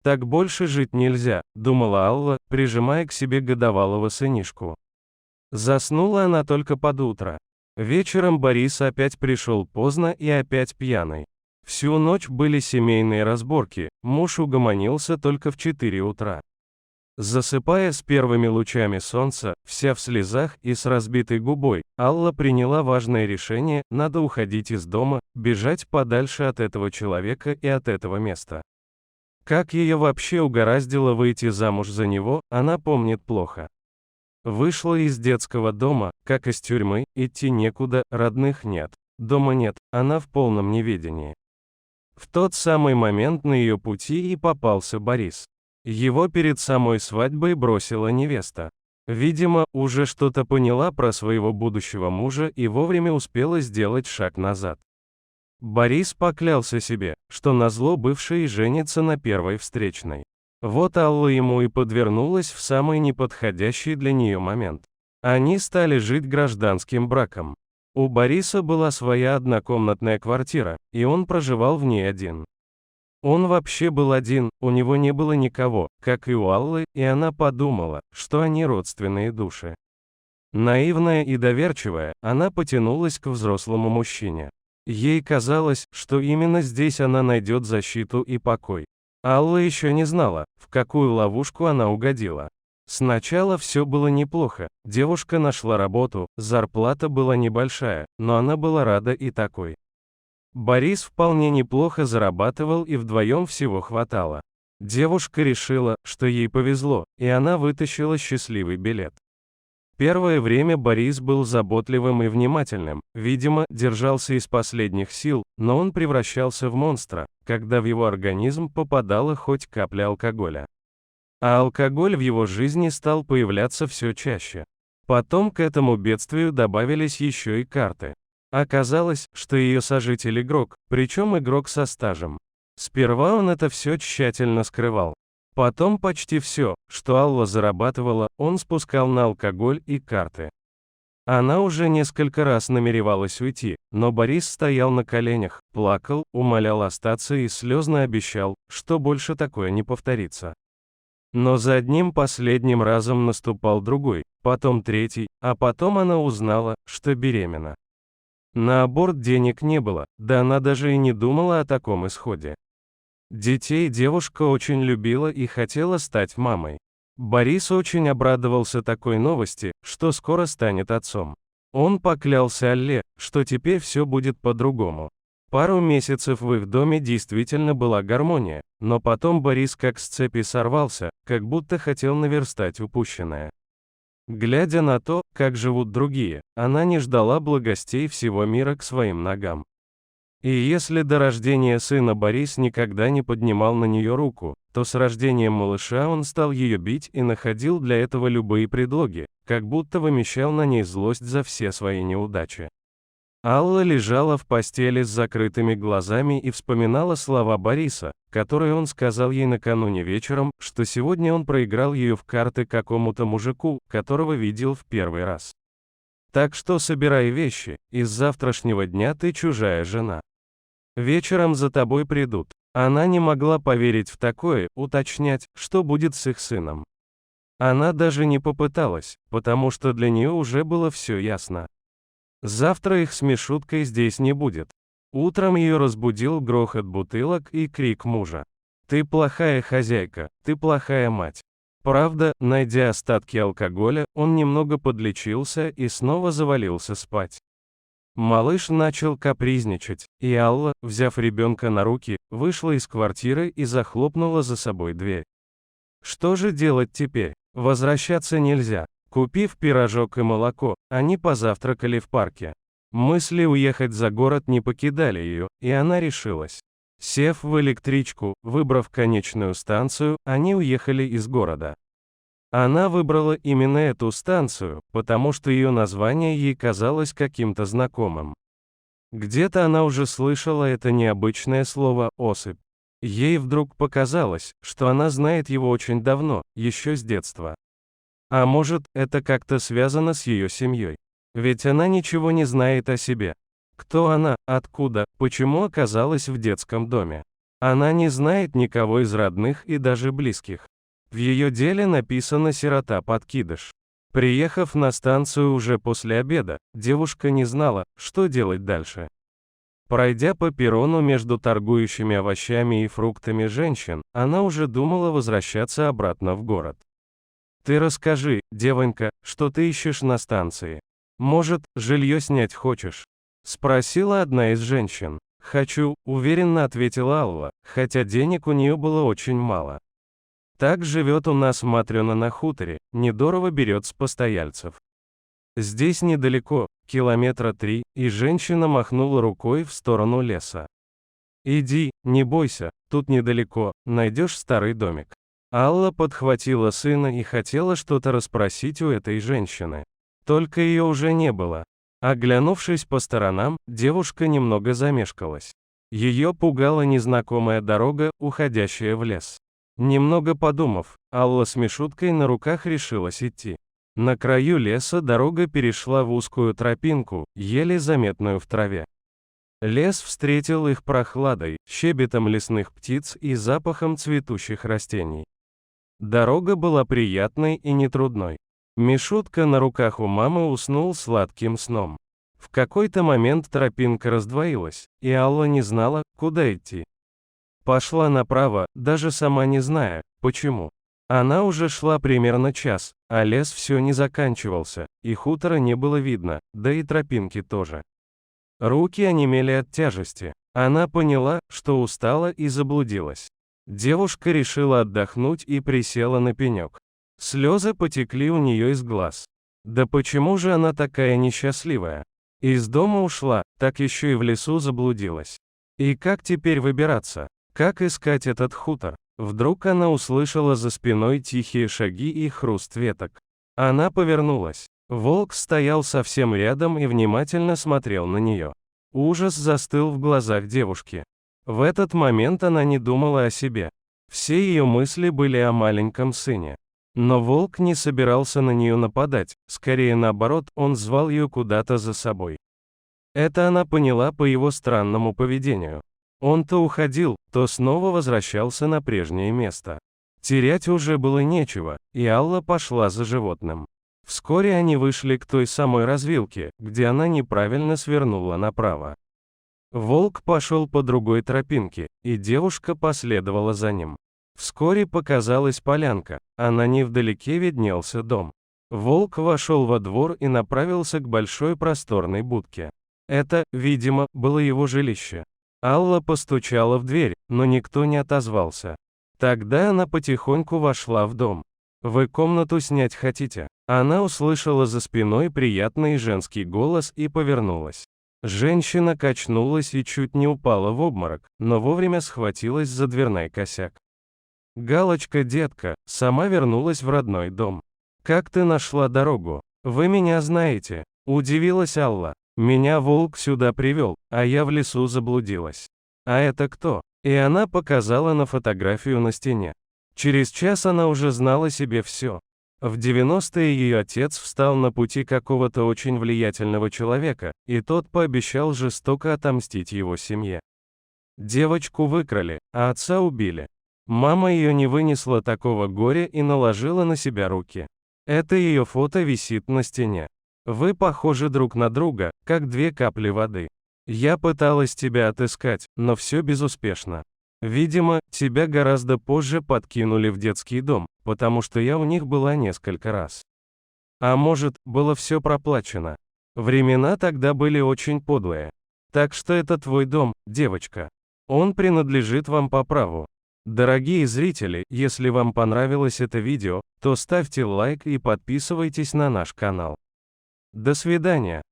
Так больше жить нельзя, думала Алла, прижимая к себе годовалого сынишку. Заснула она только под утро. Вечером Борис опять пришел поздно и опять пьяный. Всю ночь были семейные разборки, муж угомонился только в 4 утра. Засыпая с первыми лучами солнца, вся в слезах и с разбитой губой, Алла приняла важное решение: надо уходить из дома, бежать подальше от этого человека и от этого места. Как ее вообще угораздило выйти замуж за него, она помнит плохо. Вышла из детского дома, как из тюрьмы, идти некуда, родных нет, дома нет, она в полном неведении. В тот самый момент на ее пути и попался Борис. Его перед самой свадьбой бросила невеста. Видимо, уже что-то поняла про своего будущего мужа и вовремя успела сделать шаг назад. Борис поклялся себе, что назло бывшей женится на первой встречной. Вот Алла ему и подвернулась в самый неподходящий для нее момент. Они стали жить гражданским браком. У Бориса была своя однокомнатная квартира, и он проживал в ней один. Он вообще был один, у него не было никого, как и у Аллы, и она подумала, что они родственные души. Наивная и доверчивая, она потянулась к взрослому мужчине. Ей казалось, что именно здесь она найдет защиту и покой. Алла еще не знала, в какую ловушку она угодила. Сначала все было неплохо, девушка нашла работу, зарплата была небольшая, но она была рада и такой. Борис вполне неплохо зарабатывал и вдвоем всего хватало. Девушка решила, что ей повезло, и она вытащила счастливый билет. Первое время Борис был заботливым и внимательным, видимо, держался из последних сил, но он превращался в монстра, когда в его организм попадала хоть капля алкоголя. А алкоголь в его жизни стал появляться все чаще. Потом к этому бедствию добавились еще и карты. Оказалось, что ее сожитель игрок, причем игрок со стажем. Сперва он это все тщательно скрывал. Потом почти все, что Алла зарабатывала, он спускал на алкоголь и карты. Она уже несколько раз намеревалась уйти, но Борис стоял на коленях, плакал, умолял остаться и слезно обещал, что больше такое не повторится. Но за одним последним разом наступал другой, потом третий, а потом она узнала, что беременна. На аборт денег не было, да она даже и не думала о таком исходе. Детей девушка очень любила и хотела стать мамой. Борис очень обрадовался такой новости, что скоро станет отцом. Он поклялся Алле, что теперь все будет по-другому. Пару месяцев в их доме действительно была гармония, но потом Борис как с цепи сорвался, как будто хотел наверстать упущенное. Глядя на то, как живут другие, она не ждала благостей всего мира к своим ногам. И если до рождения сына Борис никогда не поднимал на нее руку, то с рождением малыша он стал ее бить и находил для этого любые предлоги, как будто вымещал на ней злость за все свои неудачи. Алла лежала в постели с закрытыми глазами и вспоминала слова Бориса, которые он сказал ей накануне вечером, что сегодня он проиграл ее в карты какому-то мужику, которого видел в первый раз. Так что собирай вещи, из завтрашнего дня ты чужая жена. Вечером за тобой придут. Она не могла поверить в такое, уточнять, что будет с их сыном. Она даже не попыталась, потому что для нее уже было все ясно. Завтра их с Мишуткой здесь не будет. Утром ее разбудил грохот бутылок и крик мужа. «Ты плохая хозяйка, ты плохая мать». Правда, найдя остатки алкоголя, он немного подлечился и снова завалился спать. Малыш начал капризничать, и Алла, взяв ребенка на руки, вышла из квартиры и захлопнула за собой дверь. Что же делать теперь? Возвращаться нельзя. Купив пирожок и молоко, они позавтракали в парке. Мысли уехать за город не покидали ее, и она решилась. Сев в электричку, выбрав конечную станцию, они уехали из города. Она выбрала именно эту станцию, потому что ее название ей казалось каким-то знакомым. Где-то она уже слышала это необычное слово «особь». Ей вдруг показалось, что она знает его очень давно, еще с детства. А может, это как-то связано с ее семьей? Ведь она ничего не знает о себе. Кто она, откуда, почему оказалась в детском доме? Она не знает никого из родных и даже близких. В ее деле написано «сирота-подкидыш». Приехав на станцию уже после обеда, девушка не знала, что делать дальше. Пройдя по перрону между торгующими овощами и фруктами женщин, она уже думала возвращаться обратно в город. «Ты расскажи, девонька, что ты ищешь на станции? Может, жилье снять хочешь?» — спросила одна из женщин. «Хочу», — уверенно ответила Алла, хотя денег у нее было очень мало. «Так живет у нас Матрёна на хуторе, недорого берет с постояльцев. Здесь недалеко, километра 3, и женщина махнула рукой в сторону леса. «Иди, не бойся, тут недалеко, найдешь старый домик». Алла подхватила сына и хотела что-то расспросить у этой женщины. Только ее уже не было. Оглянувшись по сторонам, девушка немного замешкалась. Ее пугала незнакомая дорога, уходящая в лес. Немного подумав, Алла с Мишуткой на руках решилась идти. На краю леса дорога перешла в узкую тропинку, еле заметную в траве. Лес встретил их прохладой, щебетом лесных птиц и запахом цветущих растений. Дорога была приятной и нетрудной. Мишутка на руках у мамы уснул сладким сном. В какой-то момент тропинка раздвоилась, и Алла не знала, куда идти. Пошла направо, даже сама не зная, почему. Она уже шла примерно час, а лес все не заканчивался, и хутора не было видно, да и тропинки тоже. Руки онемели от тяжести. Она поняла, что устала и заблудилась. Девушка решила отдохнуть и присела на пенек. Слезы потекли у нее из глаз. Да почему же она такая несчастливая? Из дома ушла, так еще и в лесу заблудилась. И как теперь выбираться? Как искать этот хутор? Вдруг она услышала за спиной тихие шаги и хруст веток. Она повернулась. Волк стоял совсем рядом и внимательно смотрел на нее. Ужас застыл в глазах девушки. В этот момент она не думала о себе. Все ее мысли были о маленьком сыне. Но волк не собирался на нее нападать, скорее наоборот, он звал ее куда-то за собой. Это она поняла по его странному поведению. Он то уходил, то снова возвращался на прежнее место. Терять уже было нечего, и Алла пошла за животным. Вскоре они вышли к той самой развилке, где она неправильно свернула направо. Волк пошел по другой тропинке, и девушка последовала за ним. Вскоре показалась полянка, а на ней вдалеке виднелся дом. Волк вошел во двор и направился к большой просторной будке. Это, видимо, было его жилище. Алла постучала в дверь, но никто не отозвался. Тогда она потихоньку вошла в дом. «Вы комнату снять хотите?» Она услышала за спиной приятный женский голос и повернулась. Женщина качнулась и чуть не упала в обморок, но вовремя схватилась за дверной косяк. «Галочка, детка, сама вернулась в родной дом. Как ты нашла дорогу? Вы меня знаете?» – удивилась Алла. «Меня волк сюда привел, а я в лесу заблудилась. А это кто?» И она показала на фотографию на стене. Через час она уже знала себе все. В 90-е ее отец встал на пути какого-то очень влиятельного человека, и тот пообещал жестоко отомстить его семье. Девочку выкрали, а отца убили. Мама ее не вынесла такого горя и наложила на себя руки. Это ее фото висит на стене. Вы похожи друг на друга, как две капли воды. Я пыталась тебя отыскать, но все безуспешно. Видимо, тебя гораздо позже подкинули в детский дом, потому что я у них была несколько раз. А может, было все проплачено. Времена тогда были очень подлые. Так что это твой дом, девочка. Он принадлежит вам по праву. Дорогие зрители, если вам понравилось это видео, то ставьте лайк и подписывайтесь на наш канал. До свидания.